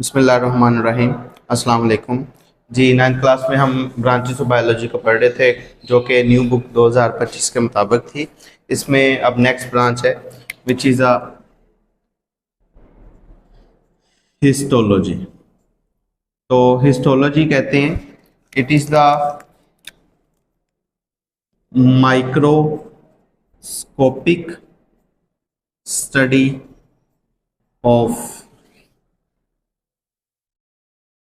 बिस्मिल्लाहिर्रहमानिर्रहीम। अस्सलाम वालेकुम जी। 9th क्लास में हम ब्रांचेस ऑफ बायोलॉजी को पढ़ रहे थे, जो कि न्यू बुक 2025 के मुताबिक थी। इसमें अब नेक्स्ट ब्रांच है विच इज़ अ हिस्टोलॉजी। तो हिस्टोलॉजी कहते हैं it is the microscopic study of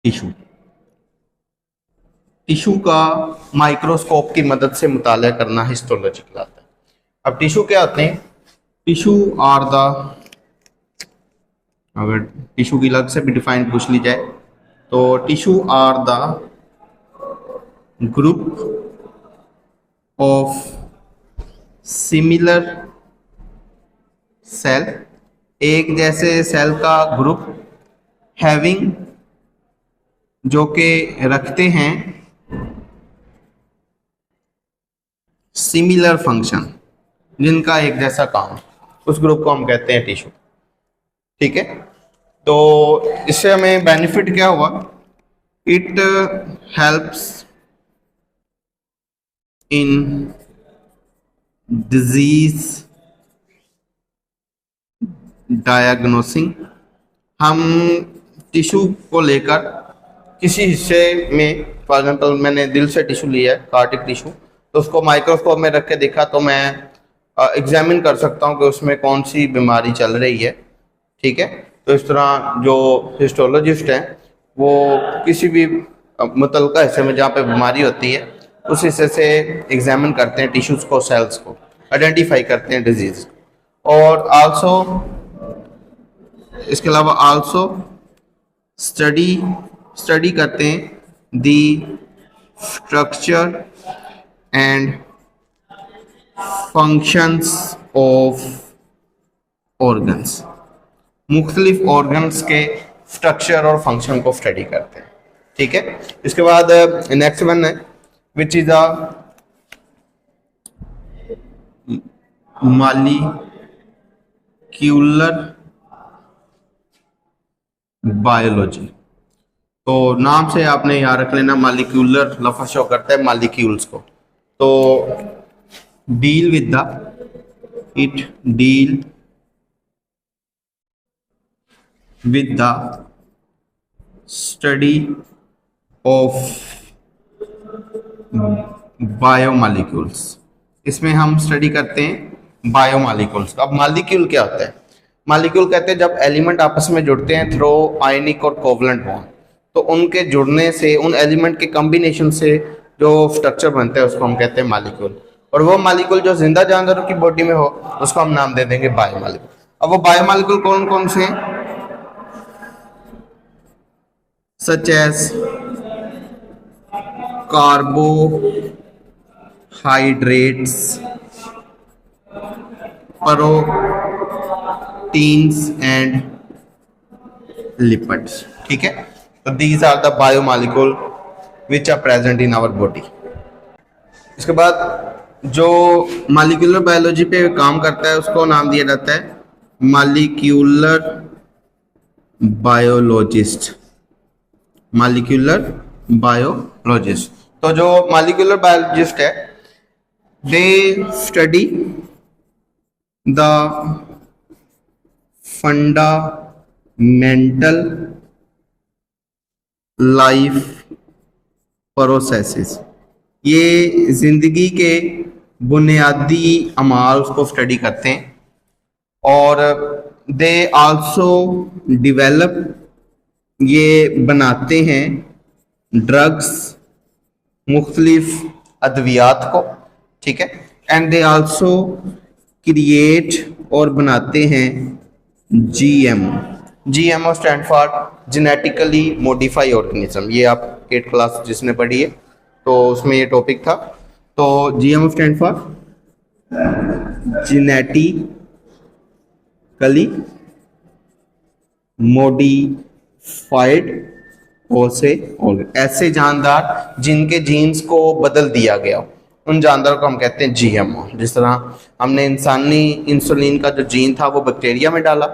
tissue. Tissue का माइक्रोस्कोप की मदद से मुताला करना हिस्टोलॉजी कहलाता है। अब टिश्यू क्या होते हैं? टिश्यू आर द, अगर टिश्यू की अलग से भी डिफाइन पूछ ली जाए तो tissue are the group of similar cell, एक जैसे सेल का ग्रुप, हैविंग, जो कि रखते हैं सिमिलर फंक्शन, जिनका एक जैसा काम, उस ग्रुप को हम कहते हैं टिश्यू। ठीक है, तो इससे हमें बेनिफिट क्या हुआ? It helps in disease diagnosing. हम टिश्यू को लेकर किसी हिस्से में, फॉर एग्जांपल मैंने दिल से टिश्यू लिया है, कार्डिक टिश्यू, तो उसको माइक्रोस्कोप में रख के देखा तो मैं एग्जामिन कर सकता हूँ कि उसमें कौन सी बीमारी चल रही है। ठीक है, तो इस तरह जो हिस्टोलॉजिस्ट हैं वो किसी भी मुतलका हिस्से में जहाँ पे बीमारी होती है उस हिस्से से एग्जामिन करते हैं टिश्यूज़ को, सेल्स को आइडेंटिफाई करते हैं डिजीज। और आल्सो इसके अलावा आल्सो स्टडी करते हैं the structure and functions of organs. मुख्तलिफ ऑर्गन्स के स्ट्रक्चर और फंक्शन को स्टडी करते हैं। ठीक है, इसके बाद नेक्स्ट वन है which is a molecular biology. तो नाम से आपने याद रख लेना, मॉलिक्यूलर लफ्ज़ शो करता है मॉलिक्यूल्स को। तो deal with the, it deal with the study of biomolecules. इसमें हम स्टडी करते हैं बायोमॉलिक्यूल्स। अब मॉलिक्यूल क्या होता है? मॉलिक्यूल कहते हैं जब एलिमेंट आपस में जुड़ते हैं थ्रू आयनिक और कोवलेंट बॉन्ड, तो उनके जुड़ने से, उन एलिमेंट के कॉम्बिनेशन से जो स्ट्रक्चर बनता है उसको हम कहते हैं मॉलिक्यूल। और वो मॉलिक्यूल जो जिंदा जानवरों की बॉडी में हो उसको हम नाम दे देंगे बायोमॉलिक्यूल। अब वो बायोमॉलिक्यूल कौन कौन से हैं? such as carbohydrates, proteins and lipids। ठीक है, तो these are the biomolecule which are present in our body। इसके बाद जो मॉलिक्यूलर बायोलॉजी पे काम करता है उसको नाम दिया जाता है मॉलिक्यूलर बायोलॉजिस्ट। Molecular biologist. तो जो मॉलिक्यूलर बायोलॉजिस्ट है they study the fundamental life processes. ये जिंदगी के बुनियादी अमाल को स्टडी करते हैं। और दे आल्सो डिवेलप, ये बनाते हैं ड्रग्स, मुख्तलिफ अद्वियात को। ठीक है, एंड दे आल्सो क्रिएट, और बनाते हैं GMO. GMO stand for genetically modify organism. ये आप 8th क्लास जिसने पढ़ी है तो उसमें ये टॉपिक था। तो GMO stand for genetically modified, ऐसे जानदार जिनके जीन्स को बदल दिया गया, उन जानदारों को हम कहते हैं जीएमओ। जिस तरह हमने इंसानी इंसुलिन का जो जीन था वो बैक्टीरिया में डाला,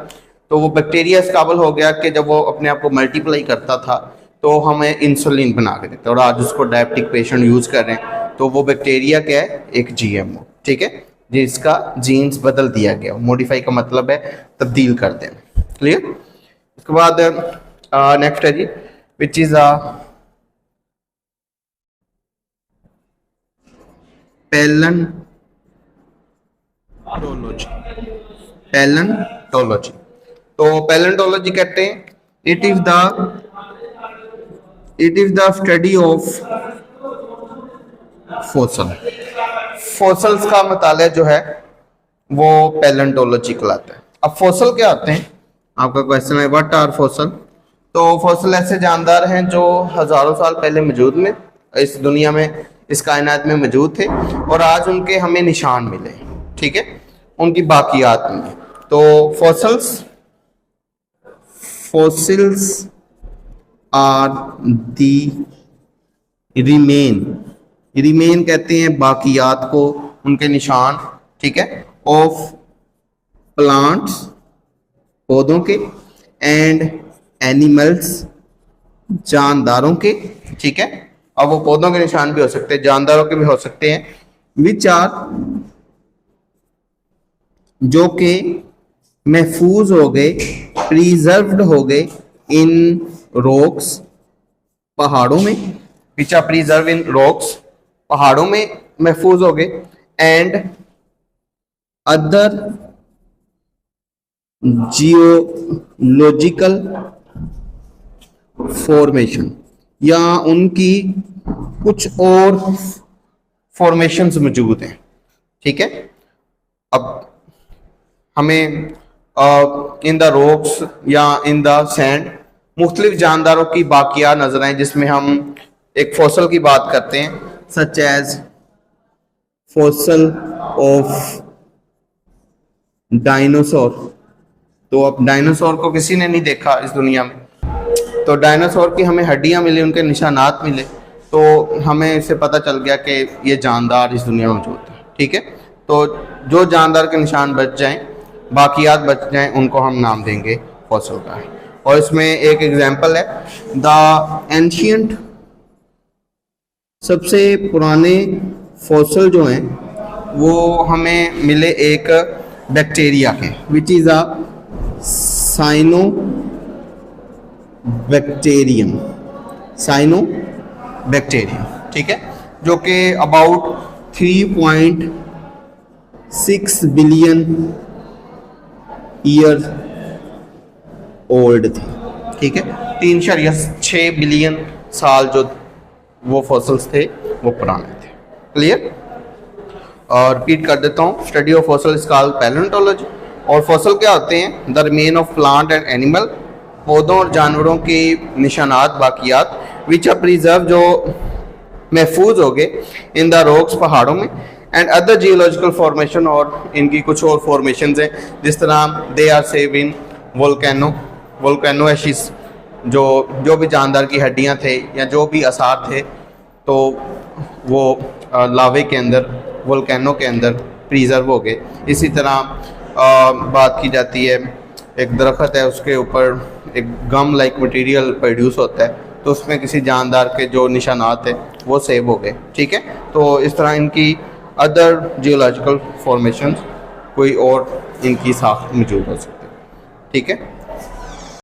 तो वो बैक्टीरिया इस काबिल हो गया कि जब वो अपने आप को मल्टीप्लाई करता था तो हमें इंसुलिन बना के देता है, और आज उसको डायबिटिक पेशेंट यूज़ कर रहे हैं। तो वो बैक्टीरिया क्या है? एक जीएमओ, ठीक है, जिसका जीन्स बदल दिया गया। मॉडिफाई का मतलब है तब्दील कर देना। क्लियर? उसके बाद नेक्स्ट है जी, विच इज पैलेंटोलॉजी। पैलेंटोलॉजी, तो पैलेंटोलॉजी कहते हैं it is the study of fossil. Fossils का मुताला जो है वो पैलेंटोलॉजी कहलाता है। अब फॉसल क्या होते हैं? आपका क्वेश्चन है व्हाट आर फॉसल। तो फॉसल ऐसे जानदार हैं जो हजारों साल पहले मौजूद में इस दुनिया में, इस कायनात में मौजूद थे, और आज उनके हमें निशान मिले, ठीक है, उनकी बाकियात मिली। तो फॉसिल्स आर दी रिमेन कहते हैं बाकियात को, उनके निशान, ठीक है, ऑफ प्लांट्स, पौधों के, एंड एनिमल्स, जानदारों के, ठीक है। अब वो पौधों के निशान भी हो सकते हैं, जानदारों के भी हो सकते हैं, विच आर, जो के महफूज हो गए, प्रिजर्व्ड हो गए इन रॉक्स, पहाड़ों में, which are preserve in rocks, पहाड़ों में महफूज हो गए, एंड अदर जियोलॉजिकल फॉर्मेशन, या उनकी कुछ और फॉर्मेशंस मौजूद हैं, ठीक है। अब हमें इन द रॉक्स या इन द सैंड मुख्तलिफ जानदारों की बाकियात नजर आए, जिसमें हम एक फॉसल की बात करते हैं, such as fossil of dinosaur. तो अब डायनासोर को किसी ने नहीं देखा इस दुनिया में, तो डायनासोर की हमें हड्डियां मिली, उनके निशानात मिले, तो हमें इससे पता चल गया कि ये जानदार इस दुनिया में मौजूद है, ठीक है। तो जो जानदार के निशान बच जाएं, बाकियात बच जाएं, उनको हम नाम देंगे फॉसल का। और इसमें एक एग्जांपल है द एंशियंट, सबसे पुराने फॉसल जो हैं वो हमें मिले एक बैक्टीरिया के, विच इज अ साइनोबैक्टीरियम, ठीक है, जो कि अबाउट 3.6 बिलियन ईयर ओल्ड थे, ठीक है, 3.6 बिलियन साल जो वो फॉसल्स थे वो पुराने थे। क्लियर? और रिपीट कर देता हूँ, study of fossil is called palaeontology. और फॉसल क्या होते हैं? The remain of plant and animal, पौधों और जानवरों की निशानात, बाकियात, विच आर प्रिजर्व, जो महफूज हो गए, इन द रॉक्स, पहाड़ों में, एंड अदर जियोलॉजिकल फॉर्मेशन, और इनकी कुछ और फॉर्मेशंस हैं, जिस तरह they are save in volcano ashes, जो भी जानदार की हड्डियां थे या जो भी आसार थे, तो वो लावे के अंदर, वोल्केनो के अंदर प्रिजर्व हो गए। इसी तरह बात की जाती है, एक दरख्त है, उसके ऊपर एक गम लाइक मटेरियल प्रोड्यूस होता है, तो उसमें किसी जानदार के जो निशानात है वो सेव हो गए, ठीक है। तो इस तरह इनकी अदर जियोलॉजिकल फॉर्मेशंस कोई और इनकी साख्त मौजूद हो सकती है, ठीक है।